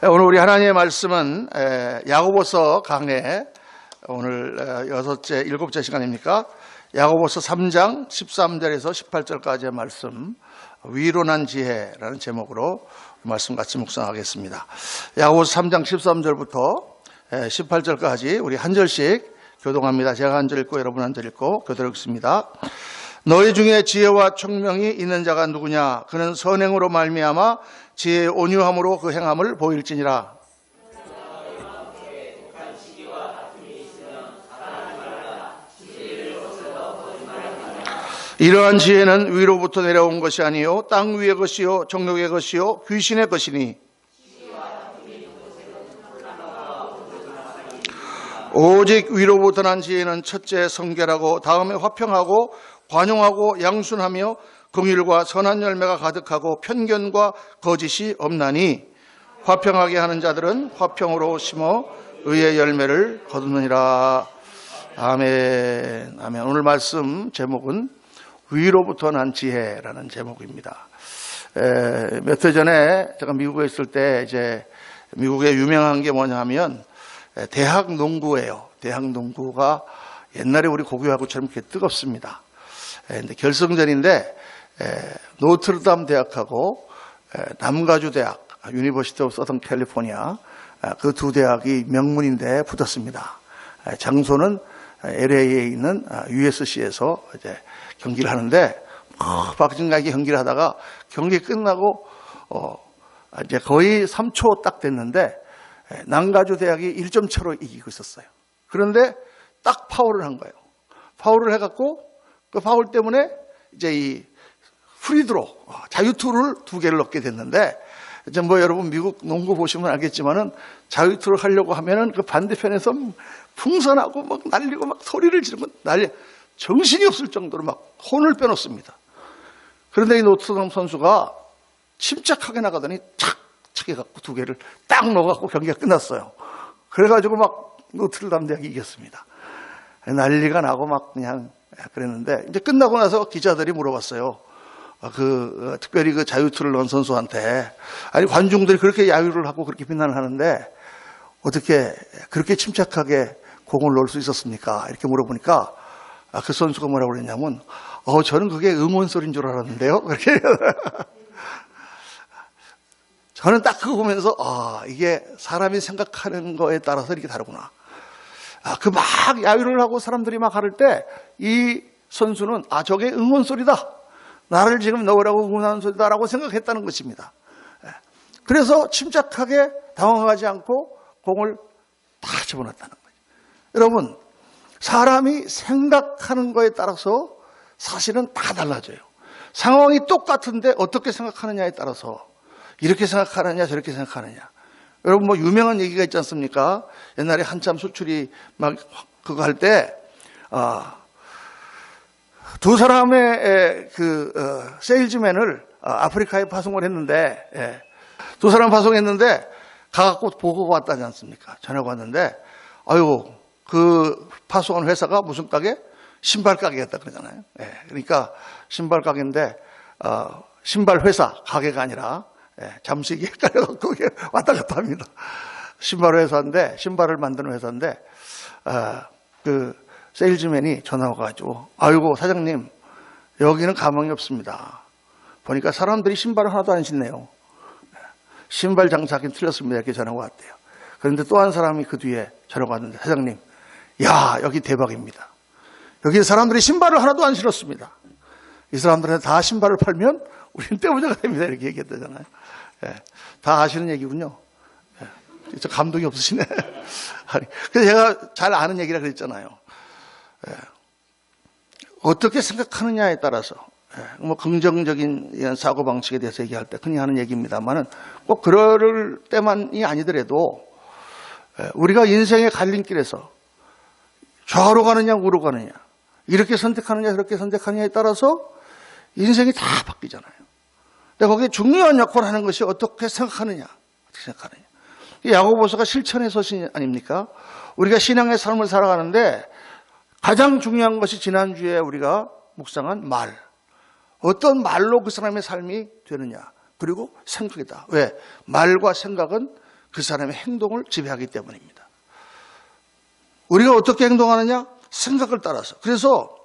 오늘 우리 하나님의 말씀은 야고보서 강해 오늘 일곱째 시간입니까? 야고보서 3장 13절에서 18절까지의 말씀, 위로난 지혜라는 제목으로 말씀 같이 묵상하겠습니다. 야고보서 3장 13절부터 18절까지 우리 한 절씩 교동합니다. 제가 한 절 읽고 여러분 한 절 읽고 교도로 읽습니다. 너희 중에 지혜와 총명이 있는 자가 누구냐? 그는 선행으로 말미암아 지혜의 온유함으로 그 행함을 보일지니라. 이러한 지혜는 위로부터 내려온 것이 아니요 땅 위의 것이요 정욕의 것이요 귀신의 것이니 오직 위로부터 난 지혜는 첫째 성결하고 다음에 화평하고 관용하고 양순하며 긍휼과 선한 열매가 가득하고 편견과 거짓이 없나니 화평하게 하는 자들은 화평으로 심어 의의 열매를 거두느니라. 아멘. 아멘. 오늘 말씀 제목은 위로부터 난 지혜라는 제목입니다. 몇 해 전에 제가 미국에 있을 때 이제 미국에 유명한 게 뭐냐 하면 대학 농구예요. 대학 농구가 옛날에 우리 고교하고처럼 이렇게 뜨겁습니다. 근데 결승전인데 노트르담 대학하고 남가주 대학, 유니버시티 오브 서던 캘리포니아 그 두 대학이 명문인데 붙었습니다. 장소는 LA에 있는 USC에서 이제 경기를 하는데 박진감있게 경기를 하다가 경기 끝나고 이제 거의 3초 딱 됐는데 남가주 대학이 1점 차로 이기고 있었어요. 그런데 딱 파울을 한 거예요. 파울을 해갖고 그 파울 때문에 이제 이 프리드로 자유투를 2개를 넣게 됐는데 이제 뭐 여러분 미국 농구 보시면 알겠지만은 자유투를 하려고 하면은 그 반대편에서 풍선하고 막 날리고 막 소리를 지르고 정신이 없을 정도로 막 혼을 빼놓습니다. 그런데 이 노트담 선수가 침착하게 나가더니 착 해갖고 2개를 딱 넣어갖고 경기가 끝났어요. 그래가지고 막 노트담 대학이 이겼습니다. 난리가 나고 막 그냥 그랬는데 이제 끝나고 나서 기자들이 물어봤어요. 특별히 그 자유투를 넣은 선수한테 아니 관중들이 그렇게 야유를 하고 그렇게 비난을 하는데 어떻게 그렇게 침착하게 공을 넣을 수 있었습니까? 이렇게 물어보니까 그 선수가 뭐라고 그랬냐면 저는 그게 응원 소리인 줄 알았는데요. 그렇게 저는 딱 그거 보면서 이게 사람이 생각하는 거에 따라서 이렇게 다르구나. 그 막 야유를 하고 사람들이 막 하를 때 이 선수는 저게 응원 소리다. 나를 지금 넣으라고 응원하는 소리다라고 생각했다는 것입니다. 그래서 침착하게 당황하지 않고 공을 다 집어넣었다는 거예요. 여러분, 사람이 생각하는 거에 따라서 사실은 다 달라져요. 상황이 똑같은데 어떻게 생각하느냐에 따라서 이렇게 생각하느냐 저렇게 생각하느냐. 여러분 뭐 유명한 얘기가 있지 않습니까? 옛날에 한참 수출이 막 그거 할 때 두 사람의 세일즈맨을 아프리카에 파송을 했는데 두 사람 파송했는데 가갖고 보고가 왔다지 않습니까? 전화가 왔는데 그 파송한 회사가 무슨 가게? 신발 가게였다 그러잖아요. 그러니까 신발 가게인데 신발 회사 가게가 아니라 잠시 헷갈려서 그게 왔다 갔다 합니다. 신발 회사인데, 신발을 만드는 회사인데, 그 세일즈맨이 전화가 와가지고, 사장님, 여기는 가망이 없습니다. 보니까 사람들이 신발을 하나도 안 신네요. 신발 장착이 틀렸습니다. 이렇게 전화가 왔대요. 그런데 또 한 사람이 그 뒤에 전화가 왔는데, 사장님, 여기 대박입니다. 여기 사람들이 신발을 하나도 안 신었습니다. 이 사람들한테 다 신발을 팔면 우리는 떼부자가 됩니다. 이렇게 얘기했다잖아요. 다 아시는 얘기군요. 저 감동이 없으시네. 그래서 제가 잘 아는 얘기라 그랬잖아요. 어떻게 생각하느냐에 따라서 뭐 긍정적인 이런 사고방식에 대해서 얘기할 때 흔히 하는 얘기입니다만은 꼭 그럴 때만이 아니더라도 우리가 인생의 갈림길에서 좌우로 가느냐 우로 가느냐 이렇게 선택하느냐 저렇게 선택하느냐에 따라서 인생이 다 바뀌잖아요. 근데 거기에 중요한 역할을 하는 것이 어떻게 생각하느냐, 어떻게 생각하느냐. 야고보서가 실천의 서신 아닙니까? 우리가 신앙의 삶을 살아가는데 가장 중요한 것이 지난주에 우리가 묵상한 말. 어떤 말로 그 사람의 삶이 되느냐. 그리고 생각이다. 왜? 말과 생각은 그 사람의 행동을 지배하기 때문입니다. 우리가 어떻게 행동하느냐? 생각을 따라서. 그래서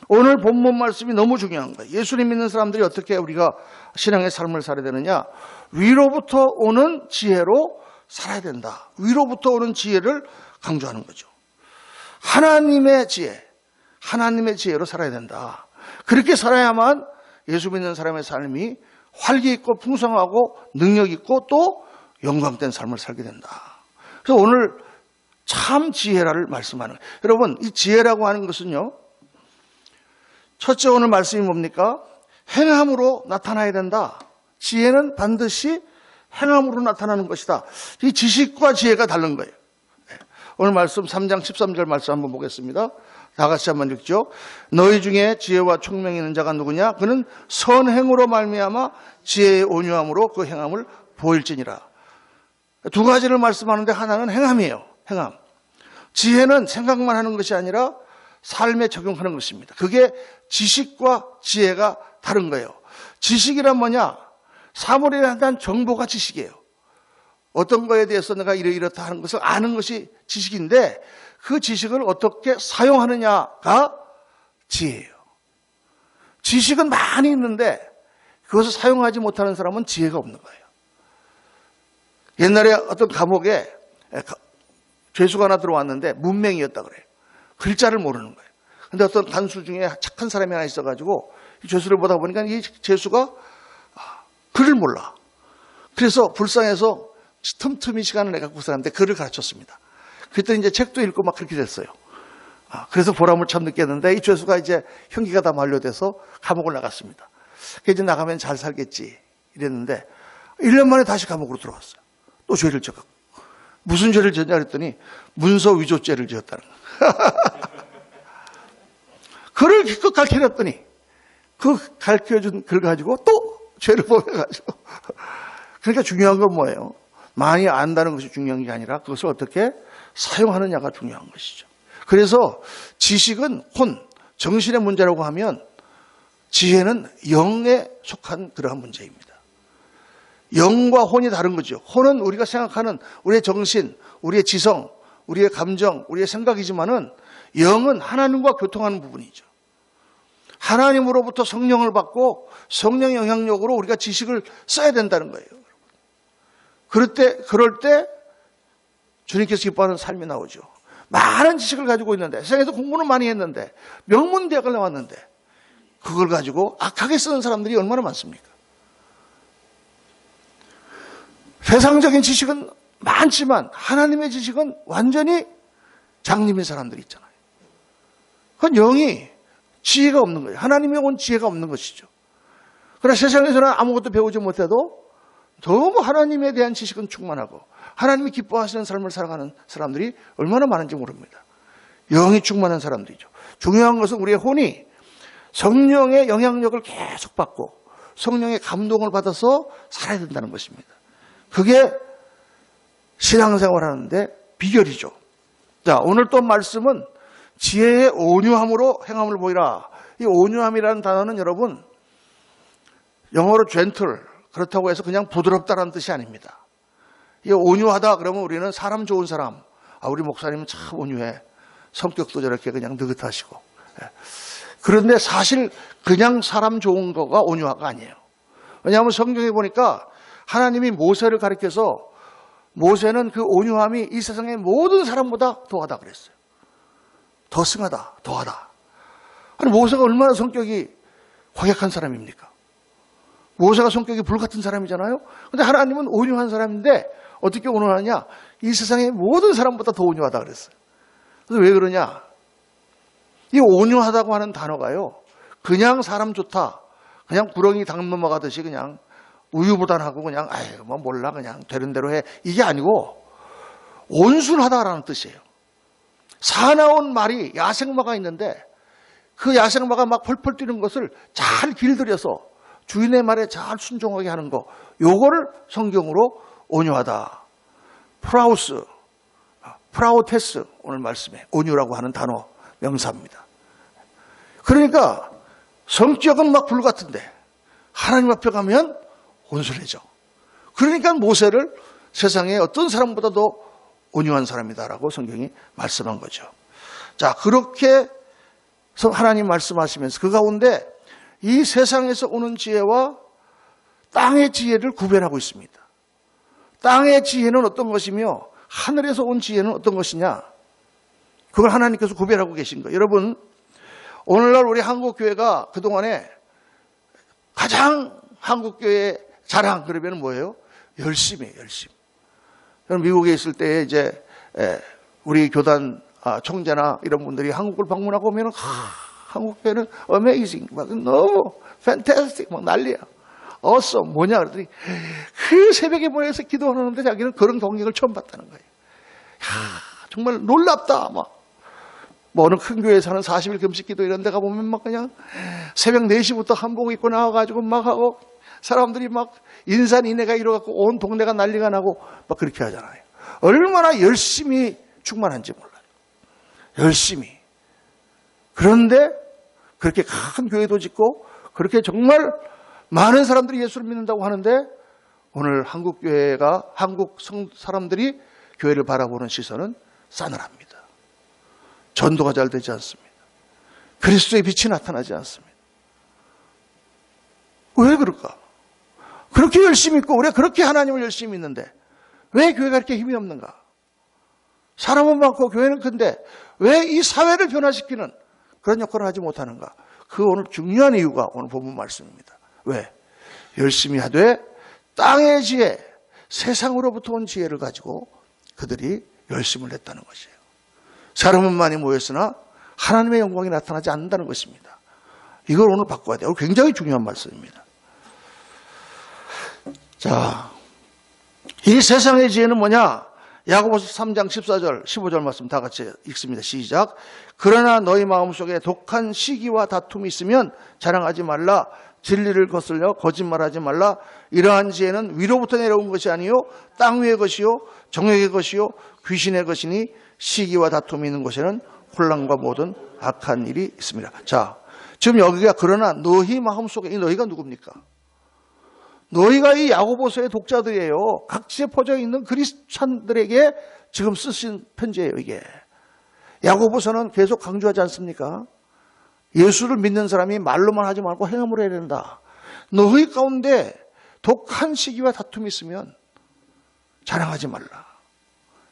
오늘 본문 말씀이 너무 중요한 거예요. 예수님 믿는 사람들이 어떻게 우리가 신앙의 삶을 살아야 되느냐? 위로부터 오는 지혜로 살아야 된다. 위로부터 오는 지혜를 강조하는 거죠. 하나님의 지혜, 하나님의 지혜로 살아야 된다. 그렇게 살아야만 예수 믿는 사람의 삶이 활기 있고 풍성하고 능력 있고 또 영광된 삶을 살게 된다. 그래서 오늘 참 지혜라를 말씀하는 거예요. 여러분, 이 지혜라고 하는 것은요, 첫째 오늘 말씀이 뭡니까? 행함으로 나타나야 된다. 지혜는 반드시 행함으로 나타나는 것이다. 이 지식과 지혜가 다른 거예요. 오늘 말씀 3장 13절 말씀 한번 보겠습니다. 다 같이 한번 읽죠. 너희 중에 지혜와 총명이 있는 자가 누구냐? 그는 선행으로 말미암아 지혜의 온유함으로 그 행함을 보일지니라. 두 가지를 말씀하는데 하나는 행함이에요. 행함. 지혜는 생각만 하는 것이 아니라 삶에 적용하는 것입니다. 그게 지식과 지혜가 다른 거예요. 지식이란 뭐냐? 사물에 대한 정보가 지식이에요. 어떤 거에 대해서 내가 이렇다 하는 것을 아는 것이 지식인데 그 지식을 어떻게 사용하느냐가 지혜예요. 지식은 많이 있는데 그것을 사용하지 못하는 사람은 지혜가 없는 거예요. 옛날에 어떤 감옥에 죄수가 하나 들어왔는데 문맹이었다 그래요. 글자를 모르는 거예요. 근데 어떤 간수 중에 착한 사람이 하나 있어가지고 이 죄수를 보다 보니까 이 죄수가 글을 몰라. 그래서 불쌍해서 틈틈이 시간을 내갖고 그 사람한테 글을 가르쳤습니다. 그랬더니 이제 책도 읽고 막 그렇게 됐어요. 그래서 보람을 참 느꼈는데 이 죄수가 이제 형기가 다 만료돼서 감옥을 나갔습니다. 이제 나가면 잘 살겠지 이랬는데 1년 만에 다시 감옥으로 들어왔어요. 또 죄를 졌고. 무슨 죄를 졌냐 그랬더니 문서 위조죄를 지었다는 거예요. 글을 기껏 가르쳐줬더니 그 가르쳐준 글 가지고 또 죄를 범해가지고. 그러니까 중요한 건 뭐예요? 많이 안다는 것이 중요한 게 아니라 그것을 어떻게 사용하느냐가 중요한 것이죠. 그래서 지식은 혼, 정신의 문제라고 하면 지혜는 영에 속한 그러한 문제입니다. 영과 혼이 다른 거죠. 혼은 우리가 생각하는 우리의 정신, 우리의 지성, 우리의 감정, 우리의 생각이지만은 영은 하나님과 교통하는 부분이죠. 하나님으로부터 성령을 받고 성령의 영향력으로 우리가 지식을 써야 된다는 거예요. 그럴 때 주님께서 기뻐하는 삶이 나오죠. 많은 지식을 가지고 있는데 세상에서 공부는 많이 했는데 명문대학을 나왔는데 그걸 가지고 악하게 쓰는 사람들이 얼마나 많습니까? 세상적인 지식은 많지만 하나님의 지식은 완전히 장님인 사람들이 있잖아요. 그건 영이 지혜가 없는 거예요. 하나님의 온 지혜가 없는 것이죠. 그러나 세상에서는 아무것도 배우지 못해도 너무 하나님에 대한 지식은 충만하고 하나님이 기뻐하시는 삶을 살아가는 사람들이 얼마나 많은지 모릅니다. 영이 충만한 사람들이죠. 중요한 것은 우리의 혼이 성령의 영향력을 계속 받고 성령의 감동을 받아서 살아야 된다는 것입니다. 그게 신앙생활 하는데 비결이죠. 자, 오늘 또 말씀은 지혜의 온유함으로 행함을 보이라. 이 온유함이라는 단어는 여러분 영어로 gentle, 그렇다고 해서 그냥 부드럽다라는 뜻이 아닙니다. 이 온유하다 그러면 우리는 사람 좋은 사람, 우리 목사님은 참 온유해. 성격도 저렇게 그냥 느긋하시고. 그런데 사실 그냥 사람 좋은 거가 온유화가 아니에요. 왜냐하면 성경에 보니까 하나님이 모세를 가리켜서 모세는 그 온유함이 이 세상의 모든 사람보다 더하다 그랬어요. 더 승하다, 더하다. 아니 모세가 얼마나 성격이 과격한 사람입니까? 모세가 성격이 불같은 사람이잖아요. 근데 하나님은 온유한 사람인데 어떻게 온유하냐? 이 세상의 모든 사람보다 더 온유하다 그랬어요. 그래서 왜 그러냐? 이 온유하다고 하는 단어가요. 그냥 사람 좋다. 그냥 구렁이 당 넘어가듯이 그냥 우유부단하고 그냥 뭐 몰라 그냥 되는 대로 해. 이게 아니고 온순하다라는 뜻이에요. 사나운 말이 야생마가 있는데 그 야생마가 막 펄펄 뛰는 것을 잘 길들여서 주인의 말에 잘 순종하게 하는 거. 요거를 성경으로 온유하다. 프라우스, 프라우테스 오늘 말씀에 온유라고 하는 단어 명사입니다. 그러니까 성격은 막 불같은데 하나님 앞에 가면 온순해져. 그러니까 모세를 세상에 어떤 사람보다도 온유한 사람이다라고 성경이 말씀한 거죠. 자, 그렇게 하나님 말씀하시면서 그 가운데 이 세상에서 오는 지혜와 땅의 지혜를 구별하고 있습니다. 땅의 지혜는 어떤 것이며 하늘에서 온 지혜는 어떤 것이냐, 그걸 하나님께서 구별하고 계신 거예요. 여러분, 오늘날 우리 한국교회가 그동안에 가장 한국교회의 자랑 그러면 뭐예요? 열심이에요, 열심. 저는 미국에 있을 때 이제 우리 교단 총재나 이런 분들이 한국을 방문하고 오면 한국교회는 어메이징, 막 너무 팬타스틱, 막 난리야. awesome, 뭐냐 그러더니 그 새벽에 모여서 기도하는데 자기는 그런 동력을 처음 봤다는 거예요. 정말 놀랍다. 뭐 어느 큰 교회에서 하는 40일 금식 기도 이런 데 가보면 막 그냥 새벽 4시부터 한복 입고 나와가지고 막 하고 사람들이 막 인산인해가 이뤄갖고 온 동네가 난리가 나고 막 그렇게 하잖아요. 얼마나 열심히 충만한지 몰라요. 열심히. 그런데 그렇게 큰 교회도 짓고 그렇게 정말 많은 사람들이 예수를 믿는다고 하는데 오늘 한국교회가, 한국 사람들이 교회를 바라보는 시선은 싸늘합니다. 전도가 잘 되지 않습니다. 그리스도의 빛이 나타나지 않습니다. 왜 그럴까? 그렇게 열심히 있고 우리가 그렇게 하나님을 열심히 믿는데 왜 교회가 이렇게 힘이 없는가? 사람은 많고 교회는 큰데 왜 이 사회를 변화시키는 그런 역할을 하지 못하는가? 그 오늘 중요한 이유가 오늘 본문 말씀입니다. 왜? 열심히 하되 땅의 지혜, 세상으로부터 온 지혜를 가지고 그들이 열심을 냈다는 것이에요. 사람은 많이 모였으나 하나님의 영광이 나타나지 않는다는 것입니다. 이걸 오늘 바꿔야 돼요. 굉장히 중요한 말씀입니다. 자, 이 세상의 지혜는 뭐냐? 야고보서 3장 14절, 15절 말씀 다 같이 읽습니다. 시작. 그러나 너희 마음속에 독한 시기와 다툼이 있으면 자랑하지 말라. 진리를 거슬려 거짓말하지 말라. 이러한 지혜는 위로부터 내려온 것이 아니요 땅 위의 것이요 정욕의 것이요 귀신의 것이니 시기와 다툼이 있는 곳에는 혼란과 모든 악한 일이 있습니다. 자, 지금 여기가 그러나 너희 마음속에, 이 너희가 누굽니까? 너희가 이 야고보서의 독자들이에요. 각지에 퍼져 있는 그리스찬들에게 지금 쓰신 편지예요, 이게. 야고보서는 계속 강조하지 않습니까? 예수를 믿는 사람이 말로만 하지 말고 행함으로 해야 된다. 너희 가운데 독한 시기와 다툼이 있으면 자랑하지 말라.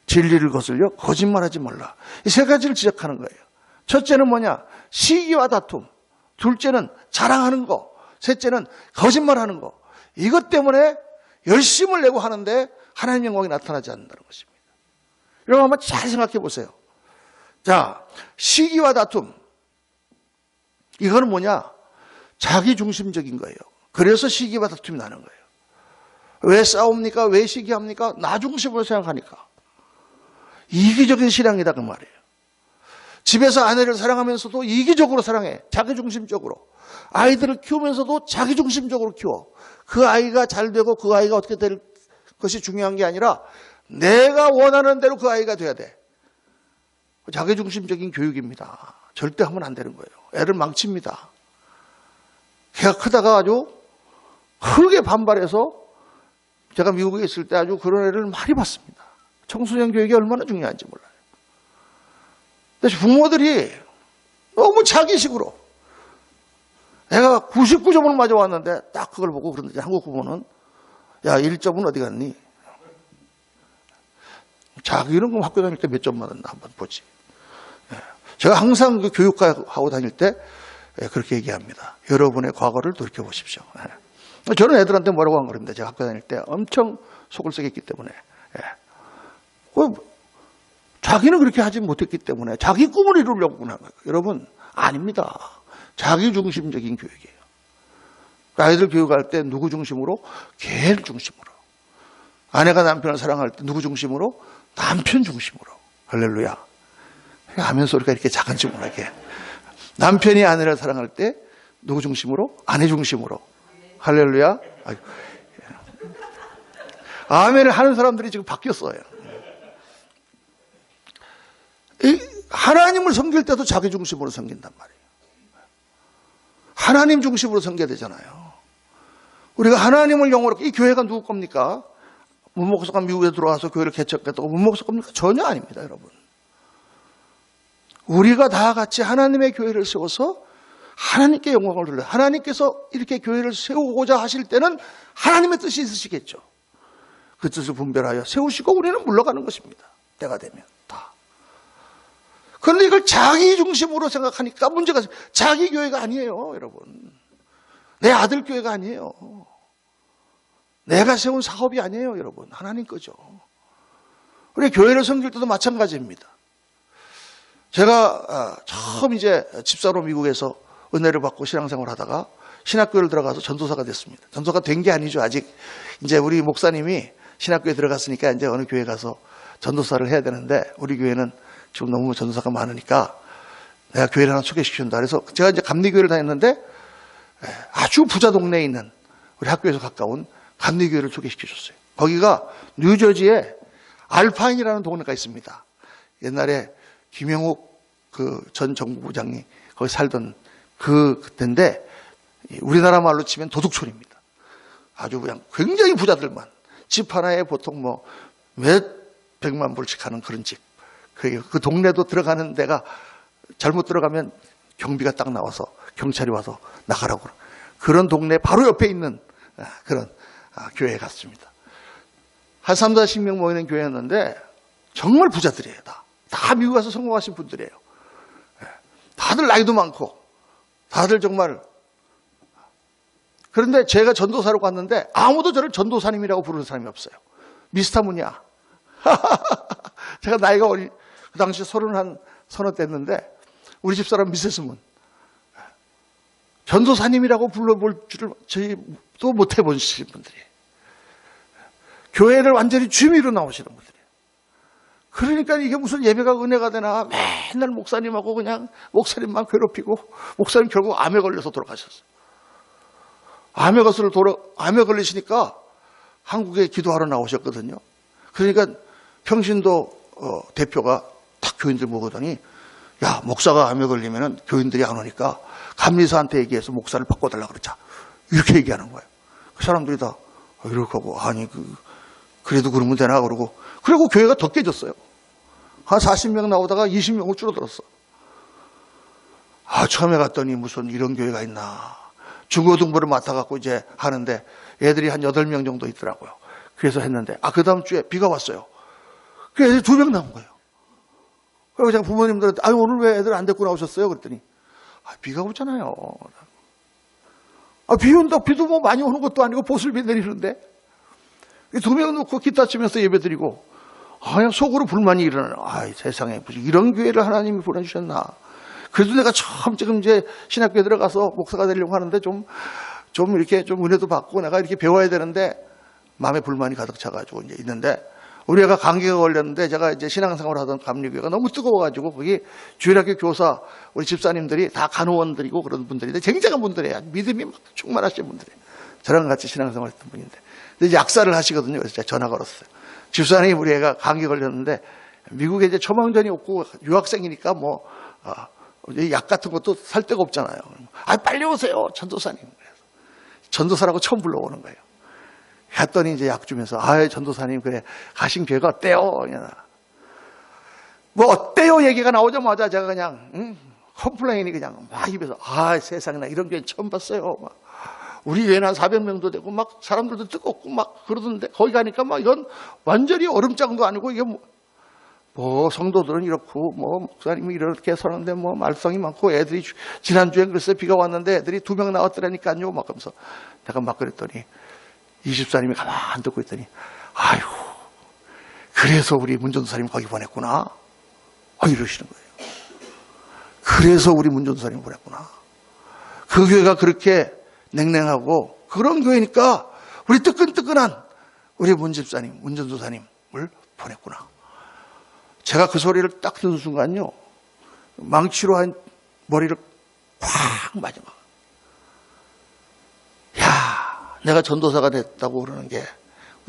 진리를 거슬려 거짓말하지 말라. 이 세 가지를 지적하는 거예요. 첫째는 뭐냐? 시기와 다툼. 둘째는 자랑하는 거. 셋째는 거짓말하는 거. 이것 때문에 열심을 내고 하는데 하나님의 영광이 나타나지 않는다는 것입니다. 여러분 한번 잘 생각해 보세요. 자, 시기와 다툼. 이거는 뭐냐? 자기중심적인 거예요. 그래서 시기와 다툼이 나는 거예요. 왜 싸웁니까? 왜 시기합니까? 나 중심으로 생각하니까. 이기적인 신앙이다 그 말이에요. 집에서 아내를 사랑하면서도 이기적으로 사랑해. 자기중심적으로. 아이들을 키우면서도 자기중심적으로 키워. 그 아이가 잘 되고 그 아이가 어떻게 될 것이 중요한 게 아니라 내가 원하는 대로 그 아이가 돼야 돼. 자기중심적인 교육입니다. 절대 하면 안 되는 거예요. 애를 망칩니다. 걔가 크다가 아주 크게 반발해서 제가 미국에 있을 때 아주 그런 애를 많이 봤습니다. 청소년 교육이 얼마나 중요한지 몰라요. 그래서 부모들이 너무 자기식으로 애가 99점을 맞아왔는데 딱 그걸 보고 그런데 한국 부모는 야 1점은 어디 갔니? 자기는 그럼 학교 다닐 때 몇 점 맞았나 한번 보지. 제가 항상 그 교육하고 다닐 때 그렇게 얘기합니다. 여러분의 과거를 돌이켜보십시오. 저는 애들한테 뭐라고 한 겁니다. 제가 학교 다닐 때 엄청 속을 썩였기 때문에. 자기는 그렇게 하지 못했기 때문에 자기 꿈을 이루려고 하는 거예요. 여러분 아닙니다. 자기중심적인 교육이에요. 아이들 교육할 때 누구 중심으로? 걔를 중심으로. 아내가 남편을 사랑할 때 누구 중심으로? 남편 중심으로. 할렐루야. 하면 소리가 이렇게 작은지 몰라게. 남편이 아내를 사랑할 때 누구 중심으로? 아내 중심으로. 할렐루야. 아멘을 하는 사람들이 지금 바뀌었어요. 하나님을 섬길 때도 자기 중심으로 섬긴단 말이에요. 하나님 중심으로 섬겨야 되잖아요. 우리가 하나님을 영어로, 이 교회가 누구 겁니까? 문 목사가 미국에 들어와서 교회를 개척했다고 문 목사 겁니까? 전혀 아닙니다, 여러분. 우리가 다 같이 하나님의 교회를 세워서 하나님께 영광을 돌려, 하나님께서 이렇게 교회를 세우고자 하실 때는 하나님의 뜻이 있으시겠죠. 그 뜻을 분별하여 세우시고 우리는 물러가는 것입니다. 때가 되면 다. 그런데 이걸 자기 중심으로 생각하니까 문제가 있어요. 자기 교회가 아니에요, 여러분. 내 아들 교회가 아니에요. 내가 세운 사업이 아니에요, 여러분. 하나님 거죠. 우리 교회를 섬길 때도 마찬가지입니다. 제가 처음 이제 집사로 미국에서 은혜를 받고 신앙생활을 하다가 신학교를 들어가서 전도사가 됐습니다. 전도사가 된 게 아니죠. 아직 이제 우리 목사님이 신학교에 들어갔으니까 이제 어느 교회 가서 전도사를 해야 되는데 우리 교회는 지금 너무 전도사가 많으니까 내가 교회를 하나 소개시켜준다. 그래서 제가 이제 감리교회를 다녔는데 아주 부자 동네에 있는 우리 학교에서 가까운 감리교회를 소개시켜줬어요. 거기가 뉴저지에 알파인이라는 동네가 있습니다. 옛날에 김영욱 그 전 정부부장이 거기 살던 그때인데 우리나라 말로 치면 도둑촌입니다. 아주 그냥 굉장히 부자들만 집 하나에 보통 뭐 몇 백만 불씩 하는 그런 집. 그 동네도 들어가는 데가 잘못 들어가면 경비가 딱 나와서 경찰이 와서 나가라고 그런 동네 바로 옆에 있는 그런 교회에 갔습니다. 한 3, 40명 모이는 교회였는데 정말 부자들이에요. 다 미국 가서 성공하신 분들이에요. 다들 나이도 많고 다들 정말. 그런데 제가 전도사로 갔는데 아무도 저를 전도사님이라고 부르는 사람이 없어요. 미스터 문이야. 제가 나이가 그 당시 30 서너 됐는데 우리 집사람 미세스 문. 전도사님이라고 불러볼 줄을 저희도 못 해보신 분들이에요. 교회를 완전히 취미로 나오시는 분들이에요. 그러니까 이게 무슨 예배가 은혜가 되나 맨날 목사님하고 그냥 목사님만 괴롭히고 목사님 결국 암에 걸려서 돌아가셨어요. 암에 걸리시니까 한국에 기도하러 나오셨거든요. 그러니까 평신도 대표가 딱 교인들 모으더니 야, 목사가 암에 걸리면 교인들이 안 오니까 감리사한테 얘기해서 목사를 바꿔달라 그러자. 이렇게 얘기하는 거예요. 그 사람들이 다 이렇게 하고 아니 그래도 그러면 되나 그러고 그리고 교회가 더 깨졌어요. 한 40명 나오다가 20명으로 줄어들었어. 처음에 갔더니 무슨 이런 교회가 있나. 중고등부를 맡아갖고 이제 하는데 애들이 한 8명 정도 있더라고요. 그래서 했는데 그 다음 주에 비가 왔어요. 그 애들이 2명 나온 거예요. 그리고 제가 부모님들한테 오늘 왜 애들 안 데리고 나오셨어요? 그랬더니 비가 오잖아요. 비 온다. 비도 뭐 많이 오는 것도 아니고 보슬비 내리는데 2명 놓고 기타 치면서 예배드리고 그냥 속으로 불만이 일어나요. 세상에 무슨 이런 교회를 하나님이 보내주셨나. 그래도 내가 처음 지금 이제 신학교에 들어가서 목사가 되려고 하는데 좀 이렇게 좀 은혜도 받고 내가 이렇게 배워야 되는데 마음에 불만이 가득 차가지고 이제 있는데 우리 애가 감기가 걸렸는데 제가 이제 신앙생활을 하던 감리교회가 너무 뜨거워가지고 거기 주일학교 교사 우리 집사님들이 다 간호원들이고 그런 분들인데 굉장한 분들이에요. 믿음이 막 충만하신 분들이에요. 저랑 같이 신앙생활 했던 분인데 근데 이제 약사를 하시거든요. 그래서 제가 전화 걸었어요. 집사님 우리 애가 감기 걸렸는데 미국에 이제 초망전이 없고 유학생이니까 뭐 약 같은 것도 살 데가 없잖아요. 빨리 오세요, 전도사님. 그래서 전도사라고 처음 불러오는 거예요. 했더니 이제 약 주면서 전도사님 그래 가신 교회가 어때요? 뭐 어때요 얘기가 나오자마자 제가 그냥 컴플레인이 그냥 막 입에서 세상에 나 이런 교회 처음 봤어요. 막. 우리 교회는 한 400명도 되고 막 사람들도 뜨겁고 막 그러던데 거기 가니까 막 이건 완전히 얼음장도 아니고 이게 뭐 성도들은 이렇고 뭐 목사님이 이렇게 서는데 뭐 말썽이 많고 애들이 지난주에 그랬어요. 비가 왔는데 애들이 2명 나왔더라니까요. 막 하면서 내가 막 그랬더니 이 집사님이 가만 듣고 있더니 아이고 그래서 우리 문전도사님 거기 보냈구나. 이러시는 거예요. 그래서 우리 문전도사님 보냈구나. 그 교회가 그렇게 냉랭하고 그런 교회니까 우리 뜨끈뜨끈한 우리 문집사님, 문전도사님을 보냈구나. 제가 그 소리를 딱 듣는 순간요. 망치로 한 머리를 팍 맞아. 야, 내가 전도사가 됐다고 그러는 게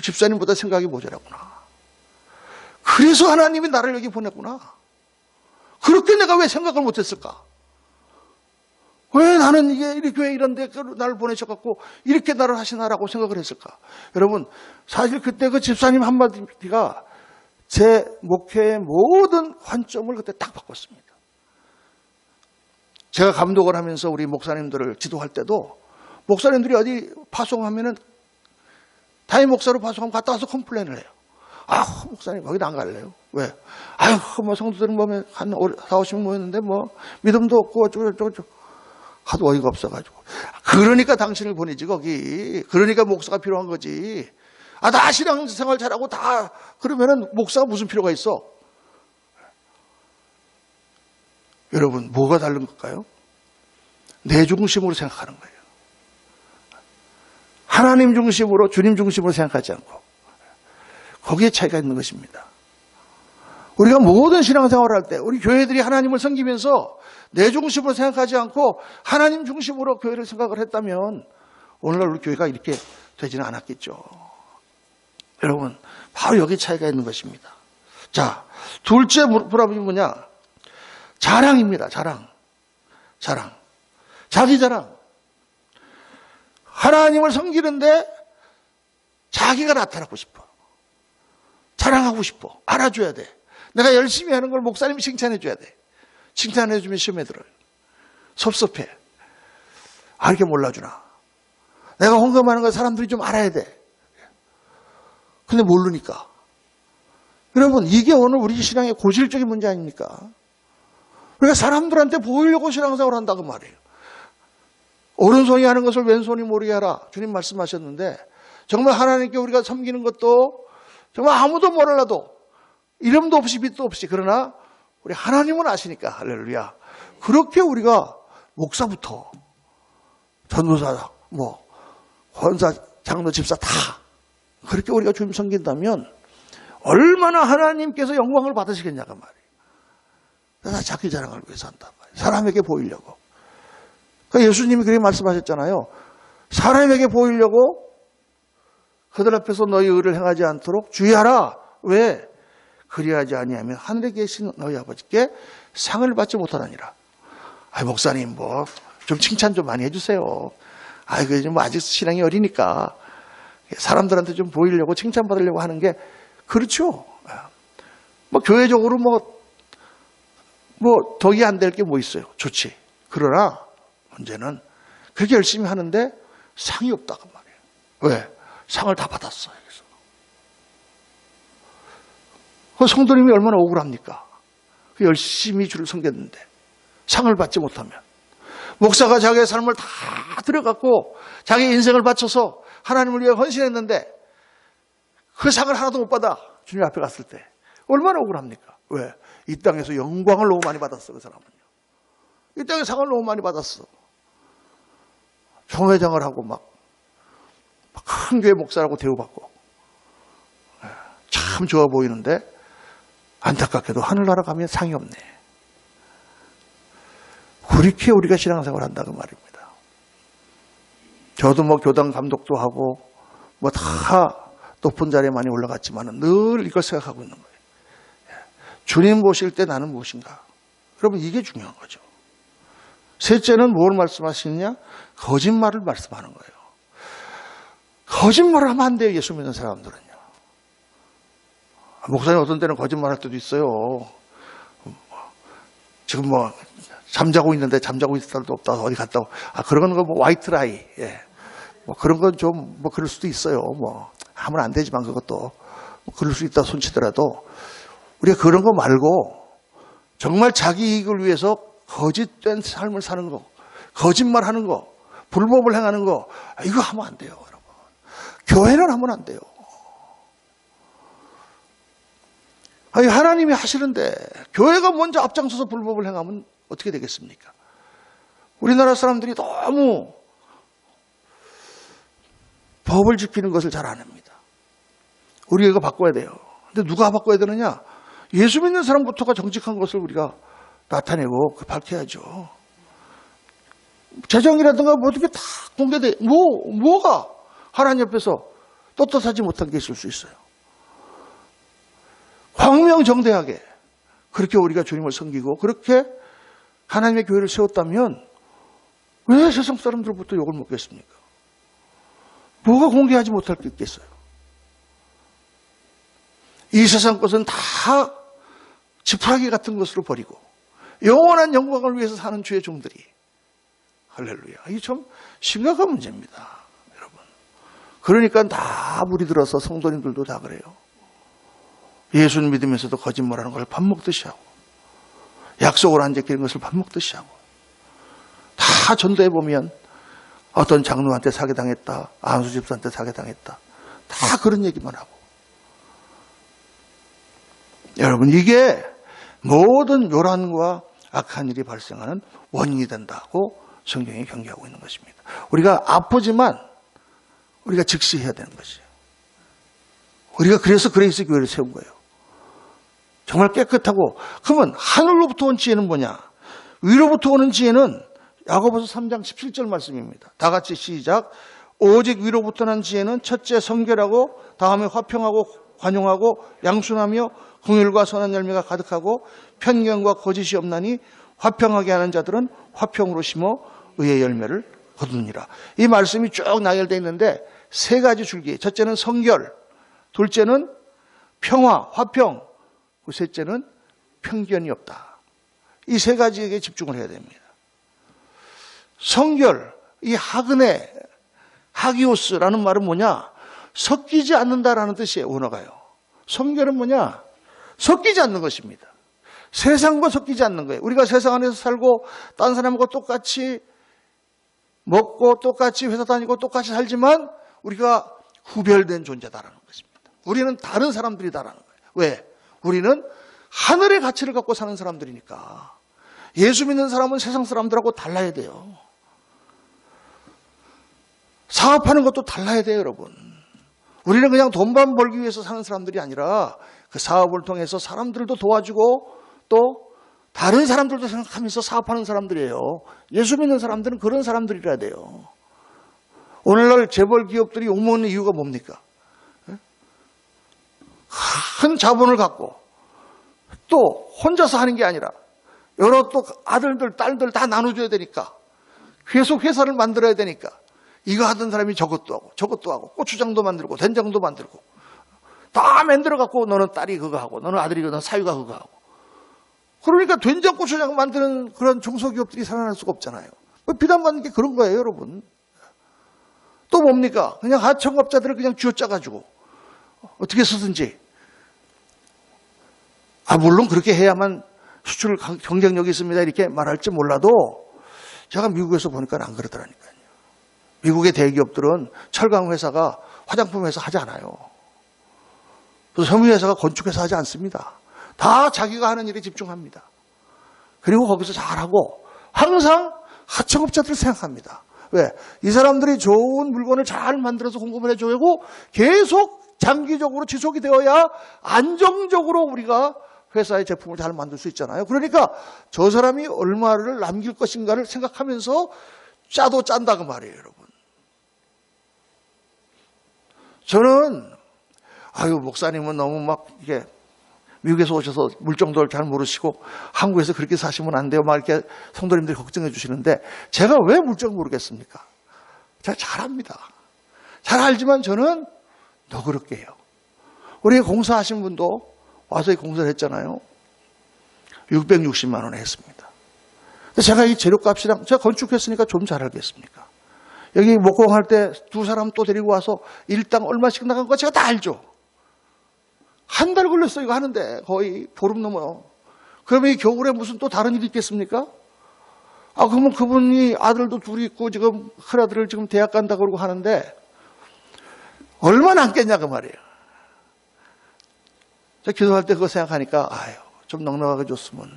집사님보다 생각이 모자라구나. 그래서 하나님이 나를 여기 보냈구나. 그렇게 내가 왜 생각을 못했을까? 왜 나는 이게 교회 이런데 나를 보내셔갖고 이렇게 나를 하시나라고 생각을 했을까? 여러분, 사실 그때 그 집사님 한마디가 제 목회의 모든 관점을 그때 딱 바꿨습니다. 제가 감독을 하면서 우리 목사님들을 지도할 때도 목사님들이 어디 파송하면은 담임 목사로 파송하면 갔다 와서 컴플레인을 해요. 아, 목사님 거기도 안 갈래요. 왜? 아유, 뭐 성도들은 보면 한 4, 50명 모였는데 뭐 믿음도 없고 어쩌고 하도 어이가 없어가지고. 그러니까 당신을 보내지 거기. 그러니까 목사가 필요한 거지. 아, 나 신앙생활 잘하고 다 그러면은 목사가 무슨 필요가 있어? 여러분, 뭐가 다른 걸까요? 내 중심으로 생각하는 거예요. 하나님 중심으로, 주님 중심으로 생각하지 않고 거기에 차이가 있는 것입니다. 우리가 모든 신앙생활을 할 때 우리 교회들이 하나님을 섬기면서 내 중심으로 생각하지 않고 하나님 중심으로 교회를 생각을 했다면 오늘날 우리 교회가 이렇게 되지는 않았겠죠. 여러분, 바로 여기 차이가 있는 것입니다. 자, 둘째 불합이 뭐냐? 자랑입니다. 자랑. 자기 자랑. 하나님을 섬기는데 자기가 나타나고 싶어. 자랑하고 싶어. 알아줘야 돼. 내가 열심히 하는 걸 목사님이 칭찬해 줘야 돼. 칭찬해 주면 시험에 들어요. 섭섭해. 아, 이렇게 몰라주나. 내가 헌금하는 걸 사람들이 좀 알아야 돼. 근데 모르니까. 여러분, 이게 오늘 우리 신앙의 고질적인 문제 아닙니까? 우리가 사람들한테 보이려고 신앙생활을 한다고 말이에요. 오른손이 하는 것을 왼손이 모르게 하라. 주님 말씀하셨는데 정말 하나님께 우리가 섬기는 것도 정말 아무도 몰라도 이름도 없이 빛도 없이 그러나 우리 하나님은 아시니까 할렐루야. 그렇게 우리가 목사부터 전도사, 권사, 장로, 집사 다 그렇게 우리가 주님 섬긴다면 얼마나 하나님께서 영광을 받으시겠냐고 말이에요. 나 자기 자랑을 위해서 한단 말이에요. 사람에게 보이려고. 그러니까 예수님이 그렇게 말씀하셨잖아요. 사람에게 보이려고 그들 앞에서 너희 의를 행하지 않도록 주의하라. 왜? 그리하지 아니하면 하늘에 계신 너희 아버지께 상을 받지 못하느니라. 아, 목사님 좀 칭찬 좀 많이 해주세요. 아직 신앙이 어리니까 사람들한테 좀 보이려고 칭찬받으려고 하는 게 그렇죠. 교회적으로 덕이 안 될 게 뭐 있어요. 좋지. 그러나 문제는 그렇게 열심히 하는데 상이 없다고 말이에요. 왜? 상을 다 받았어. 그래서 그 성도님이 얼마나 억울합니까? 열심히 주를 섬겼는데 상을 받지 못하면 목사가 자기의 삶을 다 들여갖고 자기 인생을 바쳐서 하나님을 위해 헌신했는데 그 상을 하나도 못 받아 주님 앞에 갔을 때 얼마나 억울합니까? 왜? 이 땅에서 영광을 너무 많이 받았어. 그 사람은요. 이 땅에 상을 너무 많이 받았어. 총회장을 하고 큰 교회 목사라고 대우받고 참 좋아 보이는데 안타깝게도 하늘나라 가면 상이 없네. 그렇게 우리가 신앙생활을 한다고 말입니다. 저도 교당 감독도 하고 다 높은 자리에 많이 올라갔지만 늘 이걸 생각하고 있는 거예요. 주님 보실 때 나는 무엇인가? 여러분, 이게 중요한 거죠. 셋째는 뭘 말씀하시느냐? 거짓말을 말씀하는 거예요. 거짓말을 하면 안 돼요. 예수 믿는 사람들은요. 목사님 어떤 때는 거짓말할 때도 있어요. 지금 잠자고 있는데 잠자고 있을 때도 없다. 어디 갔다 오고. 그런 거 화이트 라이. 예. 그런 건 좀 그럴 수도 있어요. 하면 안 되지만 그것도 그럴 수 있다 손치더라도 우리가 그런 거 말고 정말 자기 이익을 위해서 거짓된 삶을 사는 거, 거짓말 하는 거, 불법을 행하는 거, 이거 하면 안 돼요, 여러분. 교회는 하면 안 돼요. 하나님이 하시는데 교회가 먼저 앞장서서 불법을 행하면 어떻게 되겠습니까? 우리나라 사람들이 너무 법을 지키는 것을 잘 안 합니다. 우리가 이거 바꿔야 돼요. 근데 누가 바꿔야 되느냐? 예수 믿는 사람부터가 정직한 것을 우리가 나타내고 밝혀야죠. 재정이라든가 어떻게 다 공개돼. 뭐가 하나님 옆에서 떳떳하지 못한 게 있을 수 있어요. 광명정대하게 그렇게 우리가 주님을 섬기고 그렇게 하나님의 교회를 세웠다면 왜 세상 사람들부터 욕을 먹겠습니까? 뭐가 공개하지 못할 게 있겠어요? 이 세상 것은 다 지푸라기 같은 것으로 버리고 영원한 영광을 위해서 사는 주의 종들이, 할렐루야. 이게 참 심각한 문제입니다, 여러분. 그러니까 다 물이 들어서 성도님들도 다 그래요. 예수를 믿으면서도 거짓말하는 걸 밥 먹듯이 하고, 약속을 안 지키는 것을 밥 먹듯이 하고, 다 전도해 보면 어떤 장로한테 사기당했다, 안수 집사한테 사기당했다, 다 그런 얘기만 하고. 여러분, 이게 모든 요란과 악한 일이 발생하는 원인이 된다고 성경이 경계하고 있는 것입니다. 우리가 아프지만 우리가 즉시 해야 되는 것이에요. 우리가 그래서 그레이스 교회를 세운 거예요. 정말 깨끗하고. 그러면 하늘로부터 온 지혜는 뭐냐? 위로부터 오는 지혜는 야고보서 3장 17절 말씀입니다. 다 같이 시작. 오직 위로부터 난 지혜는 첫째 성결하고, 다음에 화평하고 관용하고 양순하며 긍휼과 선한 열매가 가득하고 편견과 거짓이 없나니 화평하게 하는 자들은 화평으로 심어 의의 열매를 거두느니라. 이 말씀이 쭉 나열되어 있는데 세 가지 줄기. 첫째는 성결, 둘째는 평화, 화평, 셋째는 편견이 없다. 이 세 가지에게 집중을 해야 됩니다. 성결, 이 하그네, 하기오스라는 말은 뭐냐? 섞이지 않는다라는 뜻이에요, 원어가요. 성결은 뭐냐? 섞이지 않는 것입니다. 세상과 섞이지 않는 거예요. 우리가 세상 안에서 살고 다른 사람과 똑같이 먹고 똑같이 회사 다니고 똑같이 살지만 우리가 구별된 존재다라는 것입니다. 우리는 다른 사람들이다라는 거예요. 왜? 우리는 하늘의 가치를 갖고 사는 사람들이니까. 예수 믿는 사람은 세상 사람들하고 달라야 돼요. 사업하는 것도 달라야 돼요, 여러분. 우리는 그냥 돈만 벌기 위해서 사는 사람들이 아니라 그 사업을 통해서 사람들도 도와주고 또 다른 사람들도 생각하면서 사업하는 사람들이에요. 예수 믿는 사람들은 그런 사람들이라 돼요. 오늘날 재벌 기업들이 욕먹는 이유가 뭡니까? 큰 자본을 갖고 또 혼자서 하는 게 아니라 여러 또 아들들, 딸들 다 나눠줘야 되니까 계속 회사를 만들어야 되니까 이거 하던 사람이 저것도 하고 저것도 하고 고추장도 만들고 된장도 만들고 다 만들어 갖고 너는 딸이 그거 하고 너는 아들이 그거, 너는 사위가 그거 하고. 그러니까 된장 고추장 만드는 그런 중소기업들이 살아날 수가 없잖아요. 비난받는 게 그런 거예요, 여러분. 또 뭡니까? 그냥 하청업자들을 그냥 쥐어짜가지고 어떻게 쓰든지. 물론 그렇게 해야만 수출 경쟁력이 있습니다 이렇게 말할지 몰라도 제가 미국에서 보니까 안 그러더라니까요. 미국의 대기업들은 철강 회사가 화장품 회사 하지 않아요. 또 섬유회사가 건축회사 하지 않습니다. 다 자기가 하는 일에 집중합니다. 그리고 거기서 잘하고 항상 하청업자들을 생각합니다. 왜? 이 사람들이 좋은 물건을 잘 만들어서 공급을 해주고 계속 장기적으로 지속이 되어야 안정적으로 우리가 회사의 제품을 잘 만들 수 있잖아요. 그러니까 저 사람이 얼마를 남길 것인가를 생각하면서 짜도 짠다 그 말이에요, 여러분. 저는 목사님은 너무 막 이게 미국에서 오셔서 물정도를 잘 모르시고 한국에서 그렇게 사시면 안 돼요. 막 이렇게 성도님들이 걱정해 주시는데 제가 왜 물정 모르겠습니까? 제가 잘합니다. 잘 알지만 저는 너그럽게 해요. 우리 공사하신 분도 와서 공사를 했잖아요. 660만 원에 했습니다. 제가 이 재료값이랑 제가 건축했으니까 좀 잘 알겠습니까? 여기 목공할 때 두 사람 또 데리고 와서 일당 얼마씩 나간 거 제가 다 알죠. 한 달 걸렸어요. 이거 하는데 거의 보름 넘어요. 그러면 이 겨울에 무슨 또 다른 일이 있겠습니까? 그러면 그분이 아들도 둘이 있고 지금 큰아들을 지금 대학 간다 그러고 하는데 얼마나 남겠냐 그 말이에요. 제가 기도할 때 그거 생각하니까 좀 넉넉하게 줬으면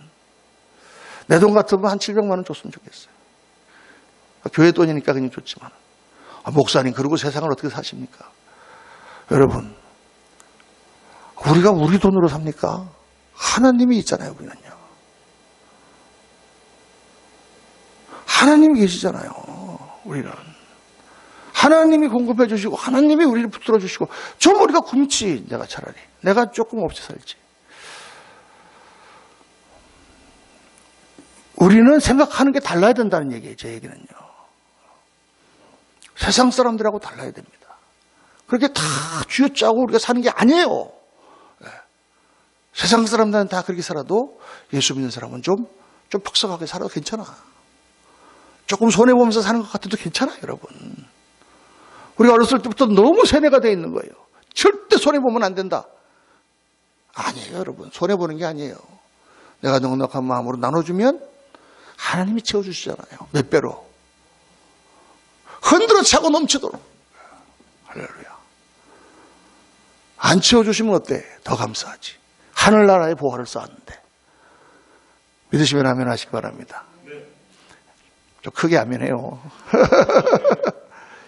내 돈 같으면 한 700만 원 줬으면 좋겠어요. 교회 돈이니까 그냥 줬지만 목사님 그러고 세상을 어떻게 사십니까? 여러분 우리가 우리 돈으로 삽니까? 하나님이 있잖아요. 우리는요. 하나님이 계시잖아요. 우리는 하나님이 공급해 주시고 하나님이 우리를 붙들어 주시고 좀 우리가 굶지. 내가 차라리 내가 조금 없이 살지. 우리는 생각하는 게 달라야 된다는 얘기예요. 제 얘기는요. 세상 사람들하고 달라야 됩니다. 그렇게 다 쥐어짜고 우리가 사는 게 아니에요. 세상 사람들은 다 그렇게 살아도 예수 믿는 사람은 좀 퍽석하게 살아도 괜찮아. 조금 손해보면서 사는 것 같아도 괜찮아요, 여러분. 우리가 어렸을 때부터 너무 세뇌가 되어 있는 거예요. 절대 손해보면 안 된다. 아니에요, 여러분. 손해보는 게 아니에요. 내가 넉넉한 마음으로 나눠주면 하나님이 채워주시잖아요. 몇 배로. 흔들어 차고 넘치도록. 할렐루야. 안 채워주시면 어때? 더 감사하지. 하늘나라의 보화를 쌓았는데. 믿으시면 아멘 하시기 바랍니다. 좀 크게 아멘해요.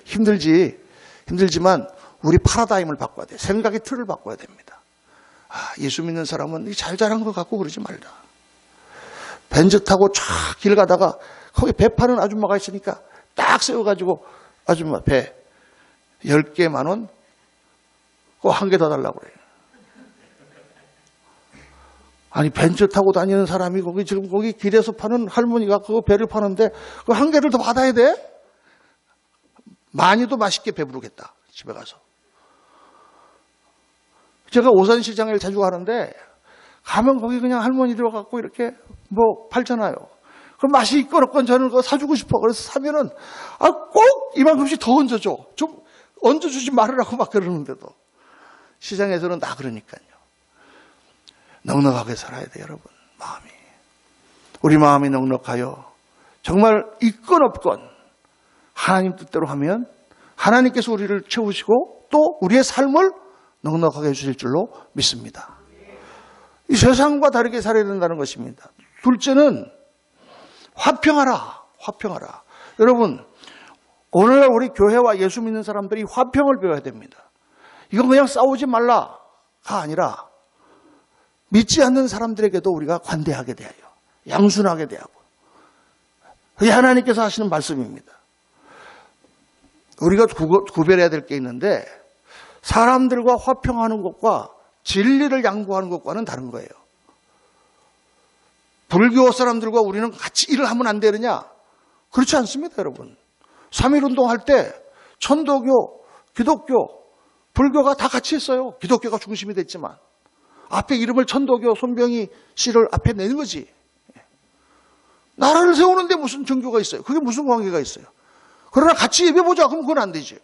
힘들지만 우리 파라다임을 바꿔야 돼. 생각의 틀을 바꿔야 됩니다. 예수 믿는 사람은 잘 자란 것 같고 그러지 말자. 벤츠 타고 쫙 길 가다가 거기 배 파는 아줌마가 있으니까 딱 세워가지고 아줌마 배 10개 10,000원 그거 한 개 더 달라고 그래요. 아니 벤츠 타고 다니는 사람이 거기 길에서 파는 할머니가 그거 배를 파는데 그 한 개를 더 받아야 돼? 많이도 맛있게 배부르겠다. 집에 가서. 제가 오산시장을 자주 가는데 가면 거기 그냥 할머니들 와갖고 이렇게 뭐 팔잖아요. 그럼 맛이 있건 저는 그거 사주고 싶어. 그래서 사면은 꼭 이만큼씩 더 얹어줘. 좀 얹어주지 말으라고 막 그러는데도 시장에서는 다 그러니까요. 넉넉하게 살아야 돼요, 여러분. 마음이. 우리 마음이 넉넉하여 정말 있건 없건 하나님 뜻대로 하면 하나님께서 우리를 채우시고 또 우리의 삶을 넉넉하게 해주실 줄로 믿습니다. 이 세상과 다르게 살아야 된다는 것입니다. 둘째는 화평하라. 화평하라. 여러분, 오늘날 우리 교회와 예수 믿는 사람들이 화평을 배워야 됩니다. 이건 그냥 싸우지 말라가 아니라 믿지 않는 사람들에게도 우리가 관대하게 대하여 양순하게 대하고 그게 하나님께서 하시는 말씀입니다. 우리가 구별해야 될 게 있는데 사람들과 화평하는 것과 진리를 양보하는 것과는 다른 거예요. 불교 사람들과 우리는 같이 일을 하면 안 되느냐? 그렇지 않습니다, 여러분. 3.1운동 할 때 천도교, 기독교, 불교가 다 같이 했어요. 기독교가 중심이 됐지만 앞에 이름을 천도교 손병희 씨를 앞에 내는 거지. 나라를 세우는데 무슨 종교가 있어요? 그게 무슨 관계가 있어요? 그러나 같이 예배보자 그러면 그건 안 되지.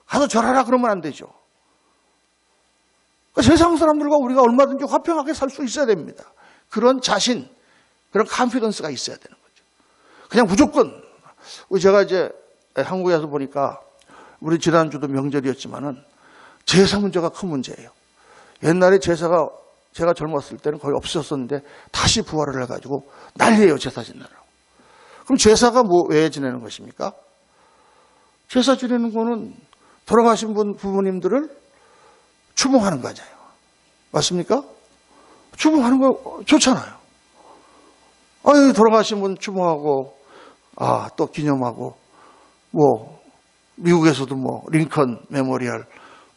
가서 절하라 그러면 안 되죠. 그러니까 세상 사람들과 우리가 얼마든지 화평하게 살 수 있어야 됩니다. 그런 자신, 그런 컨피던스가 있어야 되는 거죠. 그냥 무조건 제가 이제 한국에 와서 보니까 우리 지난주도 명절이었지만은 제사 문제가 큰 문제예요. 옛날에 제사가 제가 젊었을 때는 거의 없었었는데 다시 부활을 해가지고 난리예요, 제사 지내라고. 그럼 제사가 왜 지내는 것입니까? 제사 지내는 거는 돌아가신 분 부모님들을 추모하는 거잖아요. 맞습니까? 추모하는 거 좋잖아요. 아유, 돌아가신 분 추모하고, 또 기념하고, 미국에서도 링컨 메모리얼,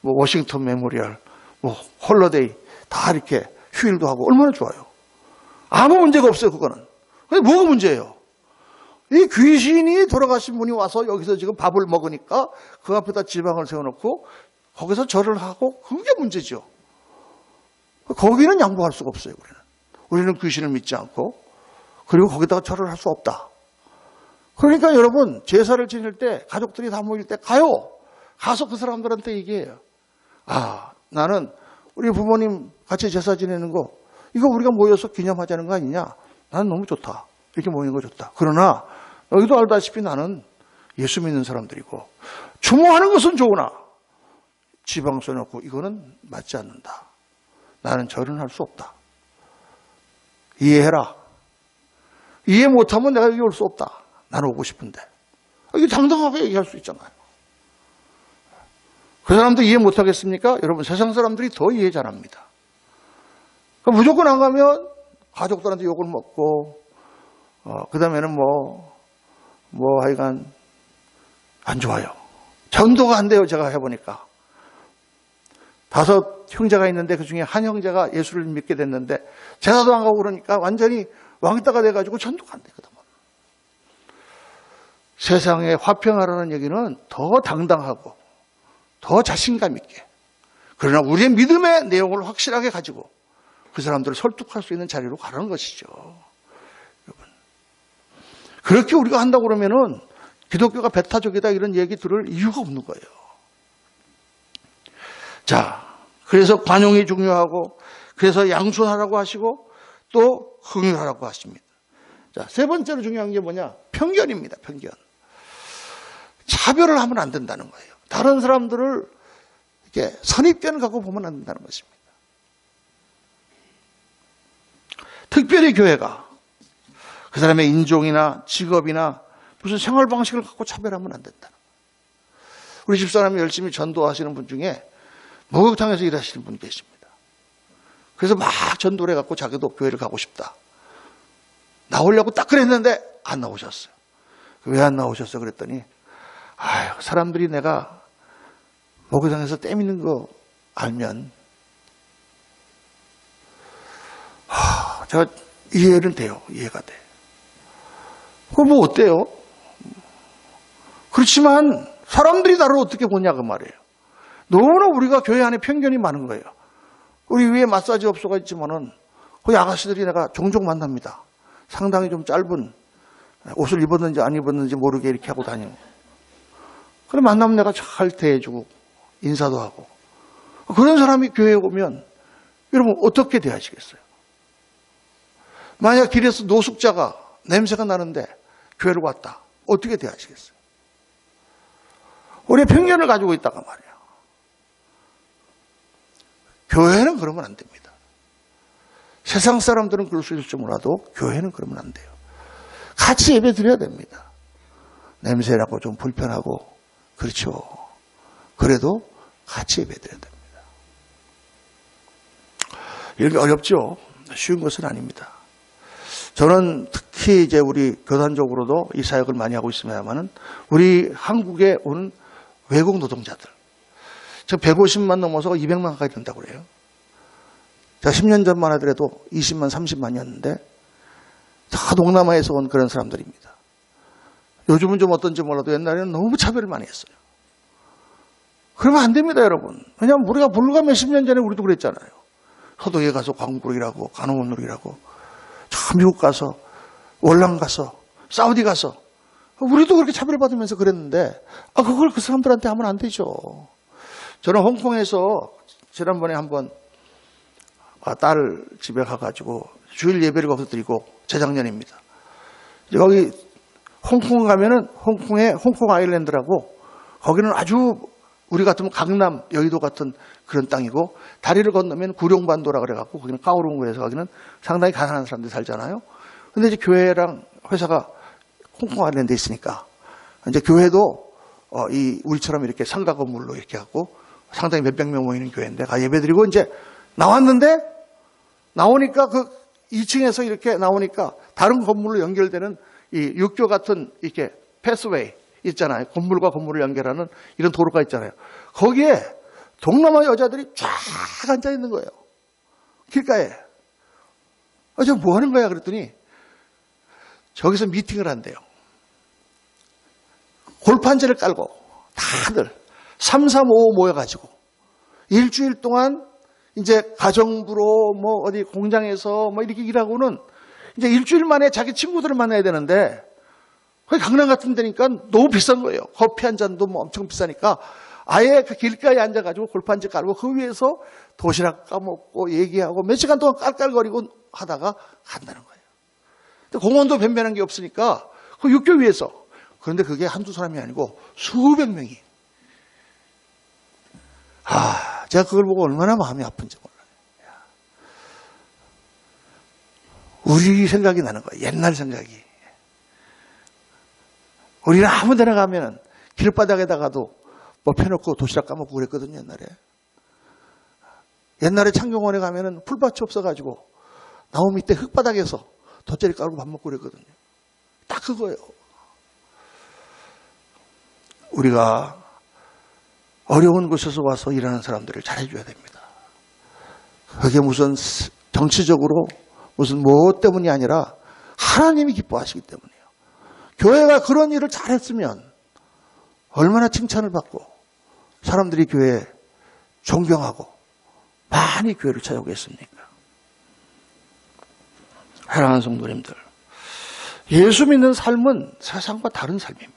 워싱턴 메모리얼, 홀러데이, 다 이렇게 휴일도 하고, 얼마나 좋아요. 아무 문제가 없어요, 그거는. 근데 뭐가 문제예요? 이 귀신이 돌아가신 분이 와서 여기서 지금 밥을 먹으니까 그 앞에다 지방을 세워놓고 거기서 절을 하고 그게 문제죠. 거기는 양보할 수가 없어요, 우리는 귀신을 믿지 않고 그리고 거기다가 절을 할 수 없다. 그러니까 여러분 제사를 지낼 때 가족들이 다 모일 때 가서 그 사람들한테 얘기해요. 나는 우리 부모님 같이 제사 지내는 거 이거 우리가 모여서 기념하자는 거 아니냐. 나는 너무 좋다. 이렇게 모이는 거 좋다. 그러나 너희도 알다시피 나는 예수 믿는 사람들이고 추모하는 것은 좋으나 지방 써놓고 이거는 맞지 않는다. 나는 절은 할 수 없다. 이해해라. 이해 못하면 내가 여기 올 수 없다. 나는 오고 싶은데. 이게 당당하게 얘기할 수 있잖아요. 그 사람도 이해 못하겠습니까? 여러분 세상 사람들이 더 이해 잘합니다. 그럼 무조건 안 가면 가족들한테 욕을 먹고 그 다음에는 하여간 안 좋아요. 전도가 안 돼요. 제가 해보니까 5 형제가 있는데 그중에 한 형제가 예수를 믿게 됐는데 제사도 안 가고 그러니까 완전히 왕따가 돼가지고 전도가 안 되거든. 세상에 화평하라는 얘기는 더 당당하고 더 자신감 있게, 그러나 우리의 믿음의 내용을 확실하게 가지고 그 사람들을 설득할 수 있는 자리로 가는 것이죠. 여러분, 그렇게 우리가 한다고 그러면은 기독교가 배타적이다 이런 얘기 들을 이유가 없는 거예요. 자, 그래서 관용이 중요하고, 그래서 양순하라고 하시고 또 긍휼하라고 하십니다. 자, 세 번째로 중요한 게 뭐냐? 편견입니다. 편견. 차별을 하면 안 된다는 거예요. 다른 사람들을 이렇게 선입견을 갖고 보면 안 된다는 것입니다. 특별히 교회가 그 사람의 인종이나 직업이나 무슨 생활 방식을 갖고 차별하면 안 된다. 우리 집사람이 열심히 전도하시는 분 중에 목욕탕에서 일하시는 분 계십니다. 그래서 막 전도를 해갖고 자기도 교회를 가고 싶다. 나오려고 딱 그랬는데 안 나오셨어요. 왜 안 나오셨어요? 그랬더니 아유, 사람들이 내가 목욕탕에서 떼미는 거 알면 제가 이해는 돼요. 이해가 돼. 그럼 뭐 어때요? 그렇지만 사람들이 나를 어떻게 보냐 그 말이에요. 너무나 우리가 교회 안에 편견이 많은 거예요. 우리 위에 마사지 업소가 있지만은 거기 아가씨들이 내가 종종 만납니다. 상당히 좀 짧은 옷을 입었는지 안 입었는지 모르게 이렇게 하고 다니고. 그래 만나면 내가 잘 대해주고 인사도 하고. 그런 사람이 교회에 오면 여러분 어떻게 대하시겠어요? 만약 길에서 노숙자가 냄새가 나는데 교회로 왔다. 어떻게 대하시겠어요? 우리의 편견을 가지고 있다가 말이에요. 교회는 그러면 안 됩니다. 세상 사람들은 그럴 수 있을지 몰라도 교회는 그러면 안 돼요. 같이 예배 드려야 됩니다. 냄새나고 좀 불편하고 그렇죠. 그래도 같이 예배 드려야 됩니다. 이게 어렵죠. 쉬운 것은 아닙니다. 저는 특히 이제 우리 교단적으로도 이 사역을 많이 하고 있습니다만은 우리 한국에 온 외국 노동자들, 저 150만 넘어서 200만 가까이 된다고 그래요. 자, 10년 전만 하더라도 20만, 30만이었는데 다 동남아에서 온 그런 사람들입니다. 요즘은 좀 어떤지 몰라도 옛날에는 너무 차별을 많이 했어요. 그러면 안 됩니다, 여러분. 왜냐하면 우리가 불과 몇십 년 전에 우리도 그랬잖아요. 서독에 가서 광부로 일하고 간호원으로 일하고 저 미국 가서 월남 가서 사우디 가서 우리도 그렇게 차별받으면서 그랬는데 그걸 그 사람들한테 하면 안 되죠. 저는 홍콩에서 지난번에 한번 딸 집에 가가지고 주일 예배를 거기서 드리고 재작년입니다. 거기 홍콩 가면은 홍콩에 홍콩 아일랜드라고 거기는 아주 우리 같으면 강남, 여의도 같은 그런 땅이고 다리를 건너면 구룡반도라 그래갖고 거기는 까오룽구에서 거기는 상당히 가난한 사람들이 살잖아요. 근데 이제 교회랑 회사가 홍콩 아일랜드에 있으니까 이제 교회도 우리처럼 이렇게 상가 건물로 이렇게 갖고 상당히 몇백 명 모이는 교회인데 가 예배드리고 이제 나왔는데 나오니까 그 2층에서 이렇게 나오니까 다른 건물로 연결되는 이 육교 같은 이렇게 패스웨이 있잖아요. 건물과 건물을 연결하는 이런 도로가 있잖아요. 거기에 동남아 여자들이 쫙 앉아 있는 거예요. 길가에. 저 뭐 하는 거야? 그랬더니 저기서 미팅을 한대요. 골판지를 깔고 다들 3, 3, 5 모여가지고 일주일 동안 이제 가정부로 뭐 어디 공장에서 뭐 이렇게 일하고는 이제 일주일 만에 자기 친구들을 만나야 되는데 거기 강남 같은 데니까 너무 비싼 거예요. 커피 한 잔도 뭐 엄청 비싸니까 아예 그 길가에 앉아가지고 골판지 깔고 그 위에서 도시락 까먹고 얘기하고 몇 시간 동안 깔깔거리고 하다가 간다는 거예요. 공원도 변변한 게 없으니까 그 육교 위에서. 그런데 그게 한두 사람이 아니고 수백 명이. 제가 그걸 보고 얼마나 마음이 아픈지 몰라요. 우리 생각이 나는 거예요. 옛날 생각이. 우리는 아무 데나 가면은 길바닥에다가도 뭐 펴놓고 도시락 까먹고 그랬거든요, 옛날에. 옛날에 창경원에 가면은 풀밭이 없어가지고 나무 밑에 흙바닥에서 돗자리 깔고 밥 먹고 그랬거든요. 딱 그거예요. 우리가 어려운 곳에서 와서 일하는 사람들을 잘해줘야 됩니다. 그게 무슨 정치적으로 무슨 뭐 때문이 아니라 하나님이 기뻐하시기 때문이에요. 교회가 그런 일을 잘했으면 얼마나 칭찬을 받고 사람들이 교회에 존경하고 많이 교회를 찾아오겠습니까? 사랑하는 성도님들, 예수 믿는 삶은 세상과 다른 삶입니다.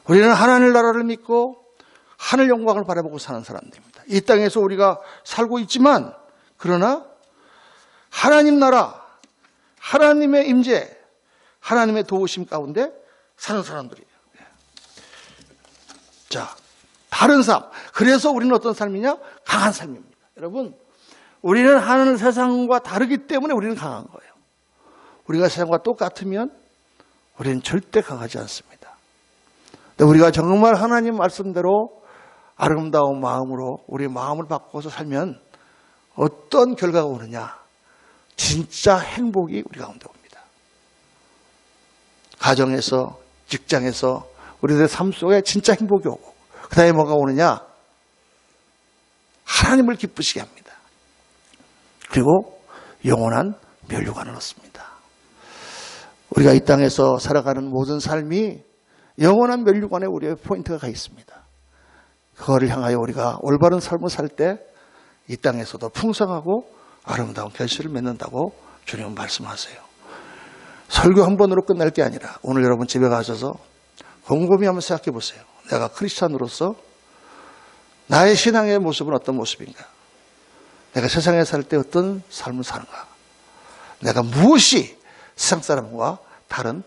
우리는 하나님 나라를 믿고 하늘 영광을 바라보고 사는 사람들입니다. 이 땅에서 우리가 살고 있지만 그러나 하나님 나라, 하나님의 임재, 하나님의 도우심 가운데 사는 사람들이에요. 자, 다른 삶. 그래서 우리는 어떤 삶이냐? 강한 삶입니다. 여러분, 우리는 하늘 세상과 다르기 때문에 우리는 강한 거예요. 우리가 세상과 똑같으면 우리는 절대 강하지 않습니다. 근데 우리가 정말 하나님 말씀대로 아름다운 마음으로 우리 마음을 바꿔서 살면 어떤 결과가 오느냐? 진짜 행복이 우리 가운데 옵니다. 가정에서, 직장에서, 우리들의 삶 속에 진짜 행복이 오고, 그 다음에 뭐가 오느냐? 하나님을 기쁘시게 합니다. 그리고 영원한 면류관을 얻습니다. 우리가 이 땅에서 살아가는 모든 삶이 영원한 면류관에 우리의 포인트가 가 있습니다. 그거를 향하여 우리가 올바른 삶을 살 때 이 땅에서도 풍성하고 아름다운 결실을 맺는다고 주님은 말씀하세요. 설교 한 번으로 끝날 게 아니라 오늘 여러분 집에 가셔서 곰곰이 한번 생각해 보세요. 내가 크리스찬으로서 나의 신앙의 모습은 어떤 모습인가? 내가 세상에 살 때 어떤 삶을 사는가? 내가 무엇이 세상 사람과 다른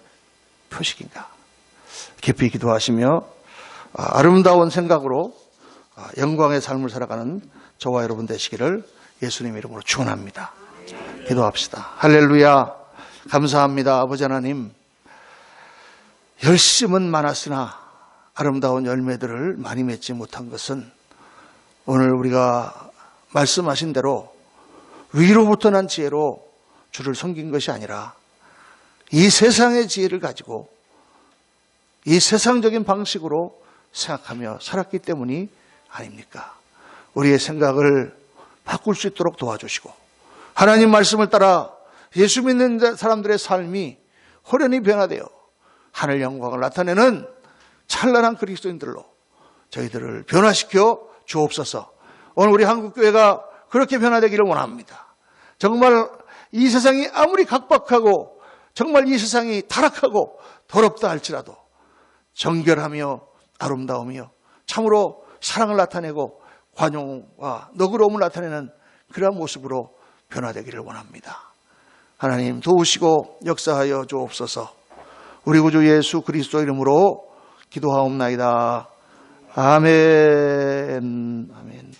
표식인가? 깊이 기도하시며 아름다운 생각으로 영광의 삶을 살아가는 저와 여러분 되시기를 예수님 이름으로 축원합니다. 기도합시다. 할렐루야. 감사합니다. 아버지 하나님, 열심은 많았으나 아름다운 열매들을 많이 맺지 못한 것은 오늘 우리가 말씀하신 대로 위로부터 난 지혜로 주를 섬긴 것이 아니라 이 세상의 지혜를 가지고 이 세상적인 방식으로 생각하며 살았기 때문이 아닙니까? 우리의 생각을 바꿀 수 있도록 도와주시고 하나님 말씀을 따라 예수 믿는 사람들의 삶이 호련히 변화되어 하늘 영광을 나타내는 찬란한 그리스도인들로 저희들을 변화시켜 주옵소서. 오늘 우리 한국교회가 그렇게 변화되기를 원합니다. 정말 이 세상이 아무리 각박하고 정말 이 세상이 타락하고 더럽다 할지라도 정결하며 아름다우며 참으로 사랑을 나타내고 관용과 너그러움을 나타내는 그러한 모습으로 변화되기를 원합니다. 하나님 도우시고 역사하여 주옵소서. 우리 구주 예수 그리스도 이름으로 기도하옵나이다. 아멘. 아멘.